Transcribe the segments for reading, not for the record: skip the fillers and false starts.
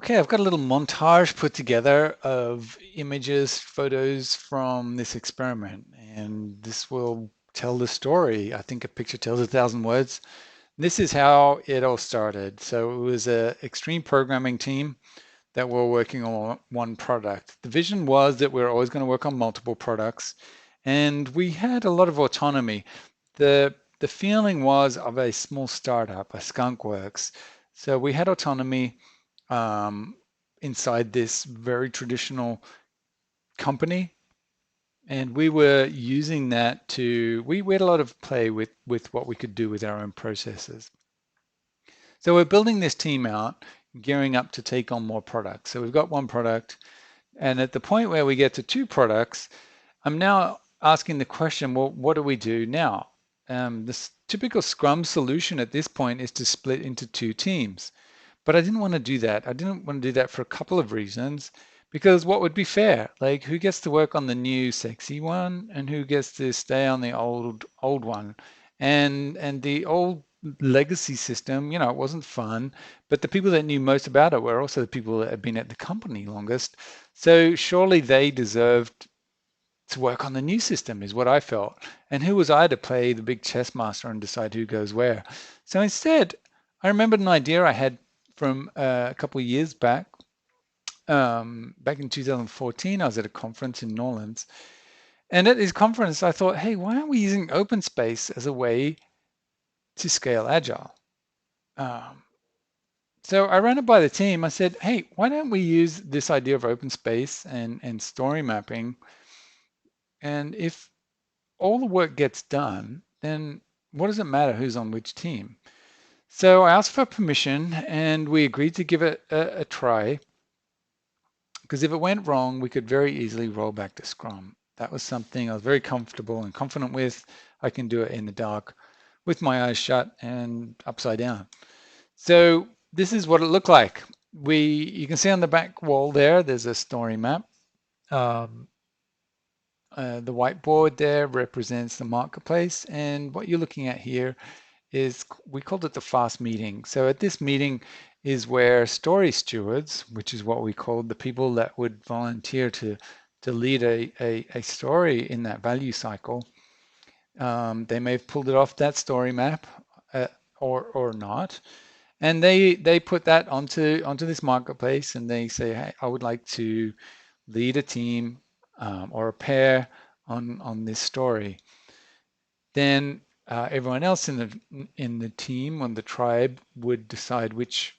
Okay, I've got a little montage put together of images, photos from this experiment, and this will tell the story. I think a picture tells 1,000 words. This is how it all started. So it was a extreme programming team that were working on one product. The vision was that we were always going to work on multiple products, and we had a lot of autonomy. The feeling was of a small startup, a skunk works. So we had autonomy um, inside this very traditional company. And we were using that we had a lot of play with what we could do with our own processes. So we're building this team out, gearing up to take on more products. So we've got one product. And at the point where we get to two products, I'm now asking the question, well, what do we do now? This typical Scrum solution at this point is to split into two teams. But I didn't want to do that. I didn't want to do that for a couple of reasons. Because what would be fair? Like who gets to work on the new sexy one and who gets to stay on the old one? And the old legacy system, it wasn't fun, but the people that knew most about it were also the people that had been at the company longest. So surely they deserved to work on the new system, is what I felt. And who was I to play the big chess master and decide who goes where? So instead, I remembered an idea I had from a couple of years back. Back in 2014, I was at a conference in New Orleans. And at this conference, I thought, hey, why aren't we using open space as a way to scale Agile? Um, so I ran it by the team. I said, hey, why don't we use this idea of open space and story mapping? And if all the work gets done, then what does it matter who's on which team? So I asked for permission and we agreed to give it a try because if it went wrong, we could very easily roll back to Scrum. That was something I was very comfortable and confident with. I can do it in the dark with my eyes shut and upside down. So this is what it looked like. You can see on the back wall there's a story map. Um, the whiteboard there represents the marketplace, and what you're looking at here is we called it the FaST meeting. So at this meeting is where story stewards, which is what we called the people that would volunteer to lead a story in that value cycle. They may have pulled it off that story map uh, or not, and they put that onto this marketplace, and they say, hey, I would like to lead a team or a pair on this story. Then everyone else in the team on the tribe would decide which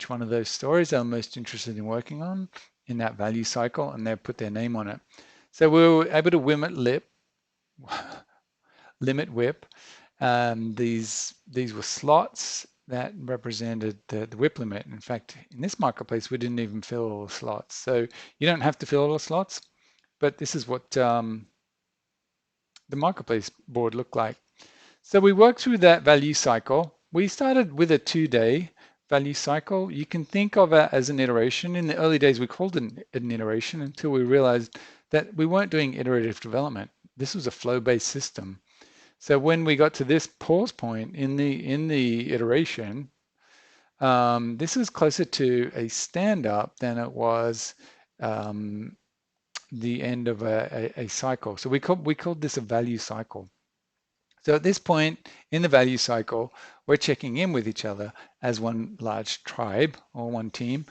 one of those stories they're most interested in working on in that value cycle, and they put their name on it. So we were able to limit WIP. These were slots that represented the WIP limit. In fact, in this marketplace, we didn't even fill all the slots. So you don't have to fill all the slots, but this is what the marketplace board looked like. So we worked through that value cycle. We started with a 2-day value cycle. You can think of it as an iteration. In the early days, we called it an iteration until we realized that we weren't doing iterative development. This was a flow-based system. So when we got to this pause point in the iteration, this was closer to a stand-up than it was um, the end of a cycle. So we called this a value cycle. So at this point in the value cycle, we're checking in with each other as one large tribe or one team.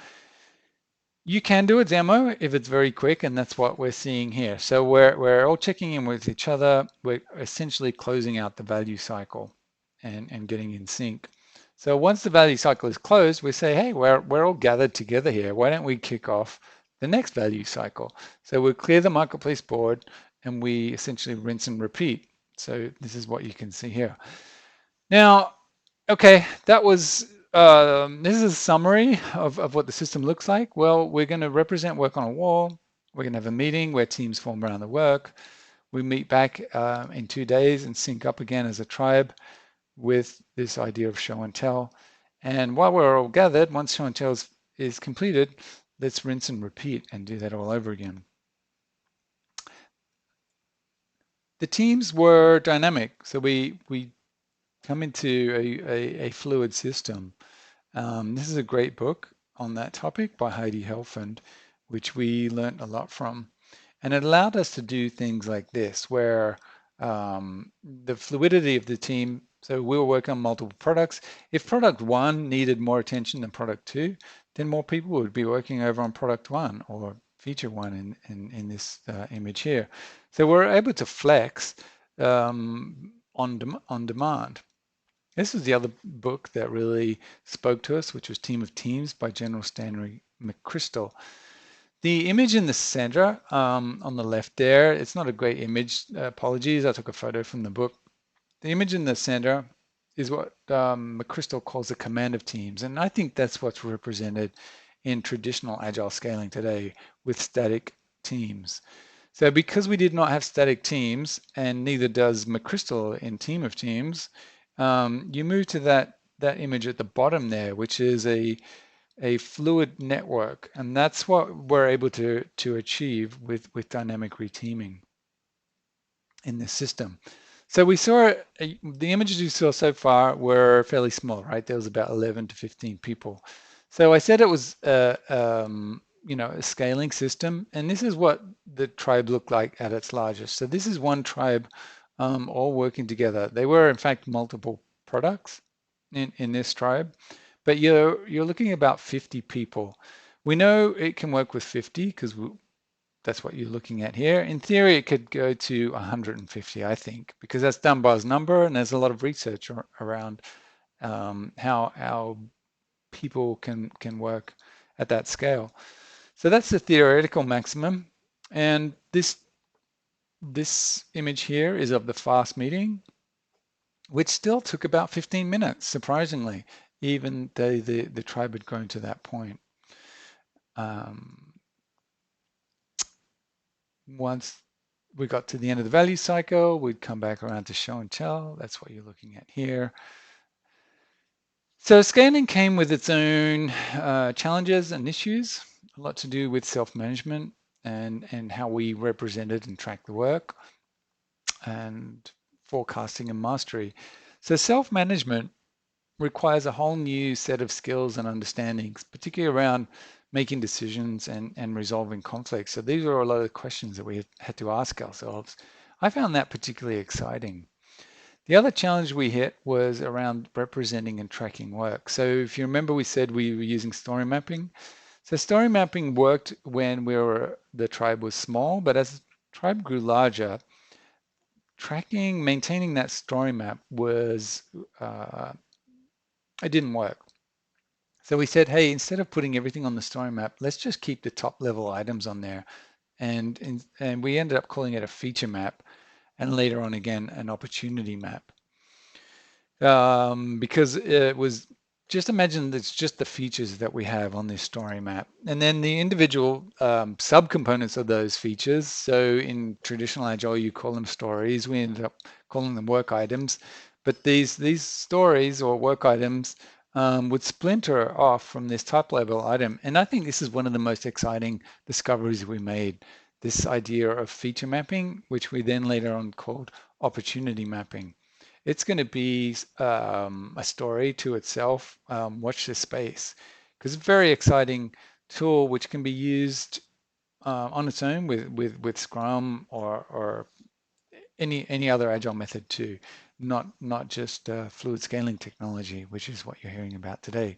You can do a demo if it's very quick, and that's what we're seeing here. So we're all checking in with each other. We're essentially closing out the value cycle and getting in sync. So once the value cycle is closed, we say, hey, we're all gathered together here. Why don't we kick off the next value cycle? So we clear the marketplace board and we essentially rinse and repeat. So this is what you can see here. Now, okay, this is a summary of what the system looks like. Well, we're going to represent work on a wall. We're going to have a meeting where teams form around the work. We meet back in 2 days and sync up again as a tribe with this idea of show and tell. And while we're all gathered, once show and tell is completed, let's rinse and repeat and do that all over again. The teams were dynamic, so we come into a fluid system. This is a great book on that topic by Heidi Helfand, which we learnt a lot from. And it allowed us to do things like this, where the fluidity of the team, so we were working on multiple products. If product one needed more attention than product two, then more people would be working over on product one or feature one in this image here. So we're able to flex on demand. This was the other book that really spoke to us, which was Team of Teams by General Stanley McChrystal. The image in the center on the left there, it's not a great image. Apologies, I took a photo from the book. The image in the center is what McChrystal calls a command of teams. And I think that's what's represented in traditional agile scaling today with static teams. So because we did not have static teams, and neither does McChrystal in Team of Teams, you move to that image at the bottom there, which is a fluid network, and that's what we're able to achieve with dynamic reteaming in this system. So we saw the images you saw so far were fairly small, right? There was about 11 to 15 people. So I said it was a scaling system, and this is what the tribe looked like at its largest. So this is one tribe all working together. They were in fact multiple products in this tribe, but you're looking at about 50 people. We know it can work with 50 because that's what you're looking at here. In theory, it could go to 150, I think, because that's Dunbar's number, and there's a lot of research around how people can work at that scale. So that's the theoretical maximum, and this image here is of the FaST meeting, which still took about 15 minutes, surprisingly, even though the tribe had grown to that point. Once we got to the end of the value cycle, we'd come back around to show and tell. That's what you're looking at here. So scaling came with its own challenges and issues, a lot to do with self-management and how we represented and tracked the work, and forecasting and mastery. So self-management requires a whole new set of skills and understandings, particularly around making decisions and resolving conflicts. So these are a lot of questions that we had to ask ourselves. I found that particularly exciting. The other challenge we hit was around representing and tracking work. So if you remember, we said we were using story mapping. So story mapping worked when the tribe was small, but as the tribe grew larger, maintaining that story map it didn't work. So we said, hey, instead of putting everything on the story map, let's just keep the top level items on there. And we ended up calling it a feature map, and later on again, an opportunity map. Because it was, just imagine it's just the features that we have on this story map. And then the individual subcomponents of those features. So in traditional Agile, you call them stories. We ended up calling them work items. But these stories or work items would splinter off from this top level item. And I think this is one of the most exciting discoveries we made, this idea of feature mapping, which we then later on called opportunity mapping. It's going to be a story to itself. Watch this space, because it's a very exciting tool which can be used on its own with Scrum or any other agile method too, not just fluid scaling technology, which is what you're hearing about today.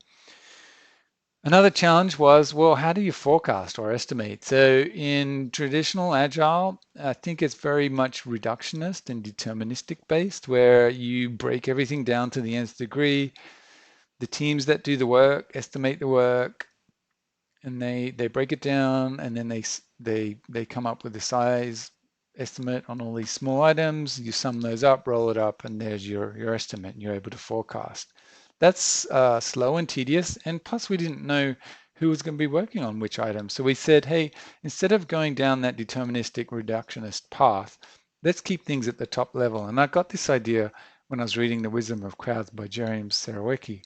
Another challenge was, well, how do you forecast or estimate? So in traditional Agile, I think it's very much reductionist and deterministic based, where you break everything down to the nth degree. The teams that do the work estimate the work, and they break it down, and then they come up with a size estimate on all these small items. You sum those up, roll it up, and there's your estimate, and you're able to forecast. That's slow and tedious, and plus we didn't know who was going to be working on which item. So we said, hey, instead of going down that deterministic reductionist path, let's keep things at the top level. And I got this idea when I was reading The Wisdom of Crowds by James Sarawicki.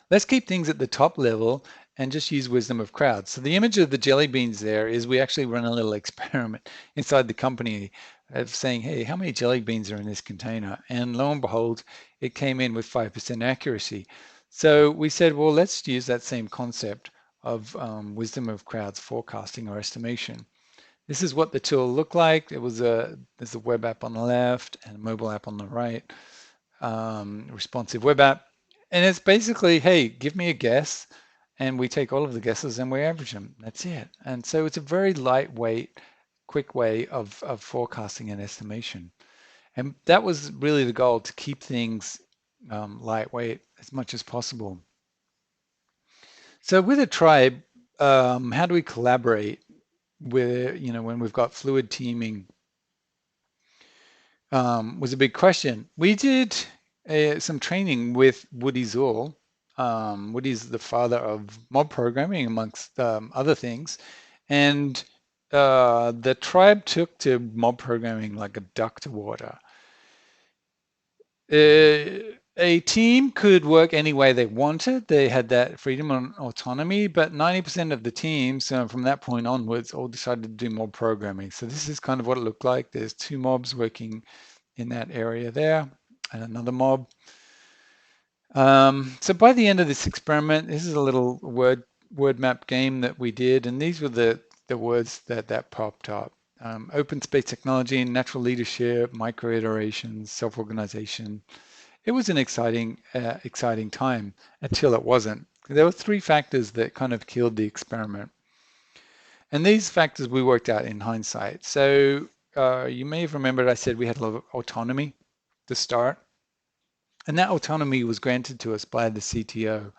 Let's keep things at the top level and just use wisdom of crowds. So the image of the jelly beans there is we actually run a little experiment inside the company of saying, hey, how many jelly beans are in this container? And lo and behold, it came in with 5% accuracy. So we said, well, let's use that same concept of wisdom of crowds forecasting or estimation. This is what the tool looked like. There's a web app on the left and a mobile app on the right, responsive web app. And it's basically, hey, give me a guess. And we take all of the guesses and we average them. That's it. And so it's a very lightweight, quick way of forecasting and estimation. And that was really the goal, to keep things lightweight as much as possible. So with a tribe, how do we collaborate with, when we've got fluid teaming, was a big question. We did some training with Woody Zool. Woody's the father of mob programming, amongst other things. And the tribe took to mob programming like a duck to water. A team could work any way they wanted. They had that freedom and autonomy, but 90% of the teams from that point onwards all decided to do mob programming. So this is kind of what it looked like. There's two mobs working in that area there, and another mob. So by the end of this experiment, this is a little word map game that we did, and these were the words that popped up. Open space technology, natural leadership, micro iterations, self-organization. It was an exciting time until it wasn't. There were three factors that kind of killed the experiment. And these factors we worked out in hindsight. So you may have remembered I said we had a lot of autonomy to start. And that autonomy was granted to us by the CTO.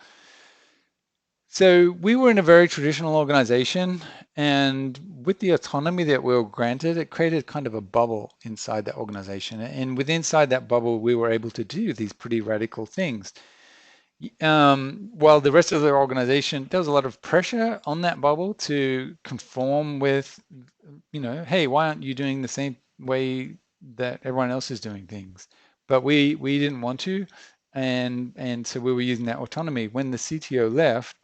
So we were in a very traditional organization, and with the autonomy that we were granted, it created kind of a bubble inside that organization. And within inside that bubble, we were able to do these pretty radical things. While the rest of the organization, there was a lot of pressure on that bubble to conform with, hey, why aren't you doing the same way that everyone else is doing things? But we didn't want to, and so we were using that autonomy. When the CTO left,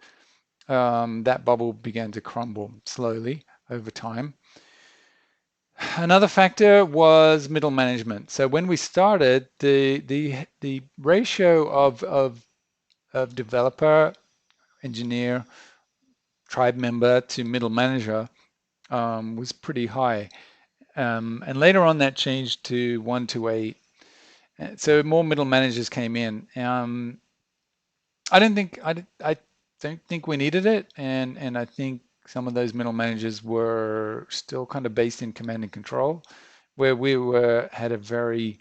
that bubble began to crumble slowly over time. Another factor was middle management. So when we started, the ratio of developer, engineer, tribe member to middle manager was pretty high. And later on, that changed to 1 to 8. So more middle managers came in. I don't think we needed it, and I think some of those middle managers were still kind of based in command and control, where we had a very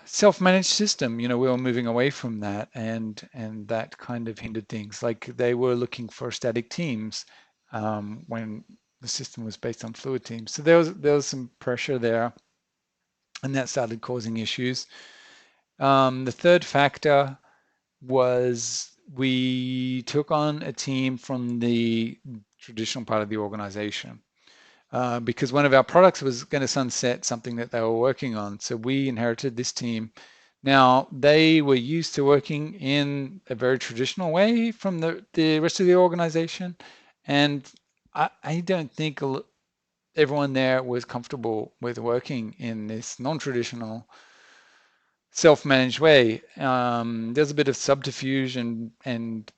self-managed system. We were moving away from that, and that kind of hindered things. Like they were looking for static teams when the system was based on fluid teams. So there was some pressure there, and that started causing issues. The third factor was we took on a team from the traditional part of the organization. Because one of our products was going to sunset something that they were working on. So we inherited this team. Now, they were used to working in a very traditional way from the rest of the organization. And I don't think everyone there was comfortable with working in this non-traditional, self-managed way. There's a bit of subterfuge and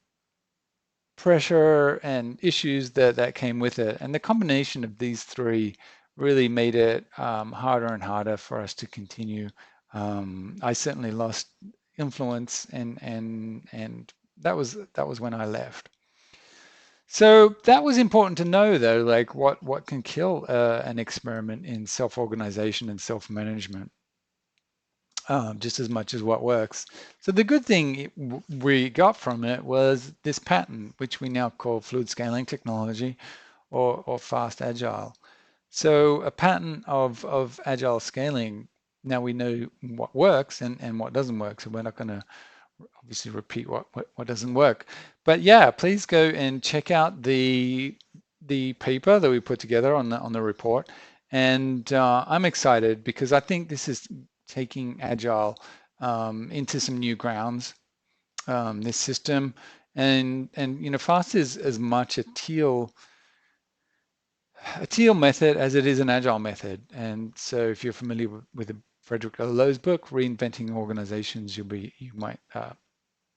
pressure and issues that came with it. And the combination of these three really made it harder and harder for us to continue. I certainly lost influence, and that was when I left. So that was important to know, though, like what can kill an experiment in self-organization and self-management, just as much as what works. So the good thing we got from it was this pattern, which we now call fluid scaling technology, or FaST Agile. So a pattern of agile scaling. Now we know what works and what doesn't work. So we're not going to obviously repeat what doesn't work. But yeah, please go and check out the paper that we put together on the report. And I'm excited because I think this is taking agile into some new grounds. This system, and FAST is as much a teal method as it is an agile method. And so if you're familiar with the Frederick Lowe's book, Reinventing Organizations, you might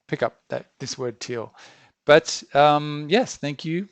pick up that this word teal. But yes, thank you